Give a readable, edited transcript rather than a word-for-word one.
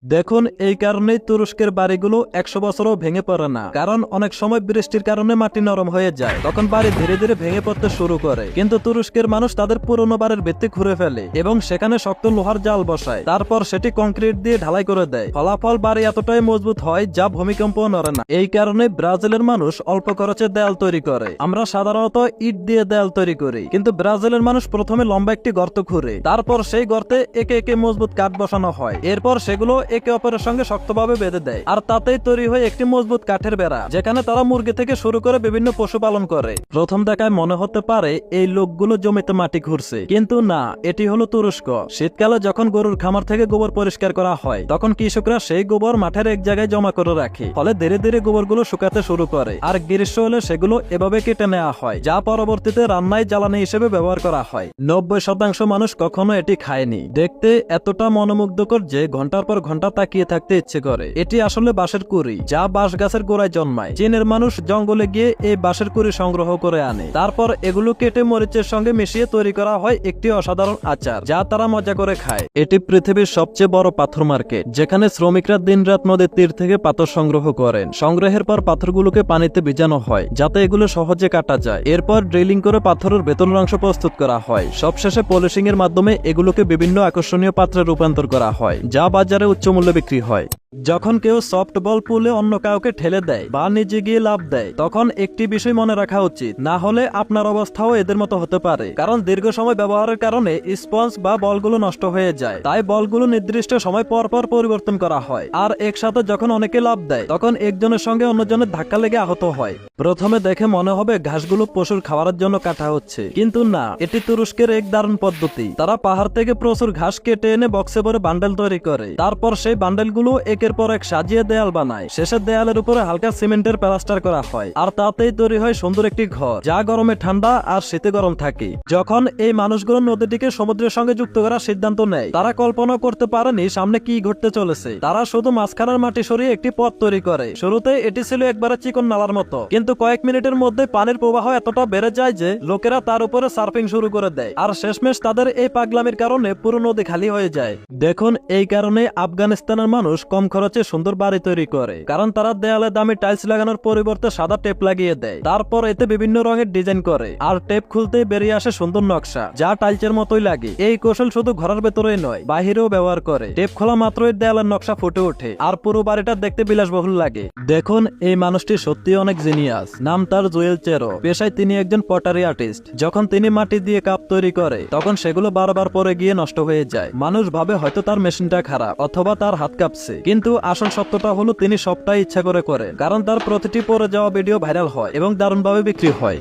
দেখুন, এই কারণেই তুরস্কের বাড়িগুলো 100 বছরও ভেঙে পড়ে না, কারণ অনেক সময় বৃষ্টির কারণে মাটি নরম হয়ে যায়, তখন বাড়ি ধীরে ধীরে ভেঙে পড়তে শুরু করে। কিন্তু তুরস্কের মানুষ তাদের পুরনো বাড়ির ভিত্তি খুঁড়ে ফেলে এবং সেখানে শক্ত লোহার জাল বসায়, তারপর সেটি কংক্রিট দিয়ে ঢালাই করে দেয়। ফলাফল বাড়ি এতটাই মজবুত হয় যা ভূমিকম্প নড়ে না। এই কারণে ব্রাজিলের মানুষ অল্প খরচে দেয়াল তৈরি করে। আমরা সাধারণত ইট দিয়ে দেয়াল তৈরি করি, কিন্তু ব্রাজিলের মানুষ প্রথমে লম্বা একটি গর্ত খুঁড়ে, তারপর সেই গর্তে একে একে মজবুত কাঠ বসানো হয়। এরপর সেগুলো একে অপরের সঙ্গে শক্তভাবে বেঁধে দেয়, আর তাতেই তৈরি হয় একটি মজবুত কাঠের বেড়া, যেখানে তারা মুরগি থেকে শুরু করে বিভিন্ন পশু পালন করে। প্রথম দেখায় মনে হতে পারে এই লোকগুলো জমিতে মাটি খুঁড়ছে, কিন্তু না, এটি হলো তুরস্ক। শীতকালে যখন গরুর খামার থেকে গোবর পরিষ্কার করা হয়, তখন কৃষকরা সেই গোবর মাঠের এক জায়গায় জমা করে রাখে, ফলে ধীরে ধীরে গোবরগুলো শুকাতে শুরু করে। আর গ্রীষ্ম হলে সেগুলো এভাবে কেটে নেওয়া হয়, যা পরবর্তীতে রান্নায় জ্বালানি হিসেবে ব্যবহার করা হয়। 90% মানুষ কখনো এটি খায়নি। দেখতে এতটা মনোমুগ্ধকর যে ঘন্টার পর ঘন্টা তাকিয়ে থাকতে ইচ্ছে করে। এটি আসলে বাঁশের কুড়ি, যা বাঁশ গাছের গোড়ায় জন্মায়। চীনের মানুষ জঙ্গলে গিয়ে এই বাঁশের কুড়ি সংগ্রহ করে আনে, তারপর এগুলো কেটে মরিচের সঙ্গে মিশিয়ে তৈরি করা হয় একটি অসাধারণ আচার, যা তারা মজা করে খায়। এটি পৃথিবীর সবচেয়ে বড় পাথর মার্কেট, যেখানে শ্রমিকরা দিনরাত নদীর তীর থেকে পাথর সংগ্রহ করেন। সংগ্রহের পর পাথরগুলোকে পানিতে ভিজানো হয়, যাতে এগুলো সহজে কাটা যায়। এরপর ড্রিলিং করে পাথরের ভেতরের অংশ প্রস্তুত করা হয়। সবশেষে পলিশিং এর মাধ্যমে এগুলোকে বিভিন্ন আকর্ষণীয় পাত্রে রূপান্তর করা হয়, যা বাজারে উচ্চ মূল্যে বিক্রি হয়। যখন কেউ সফট বল পুলে অন্য কাউকে ঠেলে দেয় বা নিজে গিয়ে লাভ দেয়, তখন একটি বিষয় মনে রাখা উচিত, না হলে আপনার অবস্থাও এদের মতো হতে পারে। কারণ দীর্ঘ সময় ব্যবহারের কারণে স্পঞ্জ বা বলগুলো নষ্ট হয়ে যায়, তাই বলগুলো নির্দিষ্ট সময় পর পর পরিবর্তন করা হয়। আর একসাথে যখন অনেকে লাভ দেয়, তখন একজনের সঙ্গে অন্যজনের ধাক্কা লেগে আহত হয়। প্রথমে দেখে মনে হবে ঘাসগুলো পশুর খাবারের জন্য কাটা হচ্ছে, কিন্তু না, এটি তুরস্কের এক দারুণ পদ্ধতি। তারা পাহাড় থেকে প্রচুর ঘাস কেটে এনে বক্সে ভরে বান্ডেল তৈরি করে, তারপর সেই বান্ডেলগুলো একের পর এক সাজিয়ে দেয়াল বানায়। শেষের দেয়ালের উপরে হালকা সিমেন্টের প্লাস্টার করা হয়, আর তাতেই তৈরি হয় সুন্দর একটি ঘর, যা গরমে ঠান্ডা আর শীতে গরম থাকে। যখন এই মানুষগুলো নদীটিকে সমুদ্রের সঙ্গে যুক্ত করার সিদ্ধান্ত নেয়, তারা কল্পনা করতে পারেনি সামনে কি ঘটতে চলেছে। তারা শুধু মাঝখানের মাটি সরিয়ে একটি পথ তৈরি করে। শুরুতে এটি ছিল একবারে চিকন নালার মতো, কিন্তু কয়েক মিনিটের মধ্যে পানির প্রবাহ এতটা বেড়ে যায় যে লোকেরা তার উপরে সার্ফিং শুরু করে দেয়, আর শেষমেশ তাদের এই পাগলামির কারণে পুরো নদী খালি হয়ে যায়। দেখুন, এই কারণে আফগানিস্তানের মানুষ কম খরচে সুন্দর বাড়ি তৈরি করে, কারণ তারা দেয়ালে দামি টাইলস লাগানোর পরিবর্তে সাদা টেপ লাগিয়ে দেয়, তারপর এতে বিভিন্ন রঙের ডিজাইন করে, আর টেপ খুলতেই বেরিয়ে আসে সুন্দর নকশা, যা টাইলসের মতোই লাগে। এই কৌশল শুধু ঘরের ভেতরেই নয়, বাহিরেও ব্যবহার করে। টেপ খোলা মাত্রই দেয়ালের নকশা ফুটে ওঠে, আর পুরো বাড়িটা দেখতে বিলাসবহুল লাগে। দেখুন, এই মানুষটি সত্যি অনেক জিনিয়াস। নাম তার জুয়েল চেরো। পেশায় তিনি একজন পটারি আর্টিস্ট। যখন তিনি মাটি দিয়ে কাপ তৈরি করে, তখন সেগুলো বারবার পরে গিয়ে নষ্ট হয়ে যায়। মানুষ ভাবে হয়তো তার মেশিনটা খারাপ অথবা তার হাত কাঁপছে, কিন্তু আসল সত্যটা হলো তিনি সবটাই ইচ্ছা করে করেন, কারণ তার প্রতিটি পরে যাওয়া ভিডিও ভাইরাল হয় এবং দারুণভাবে বিক্রি হয়।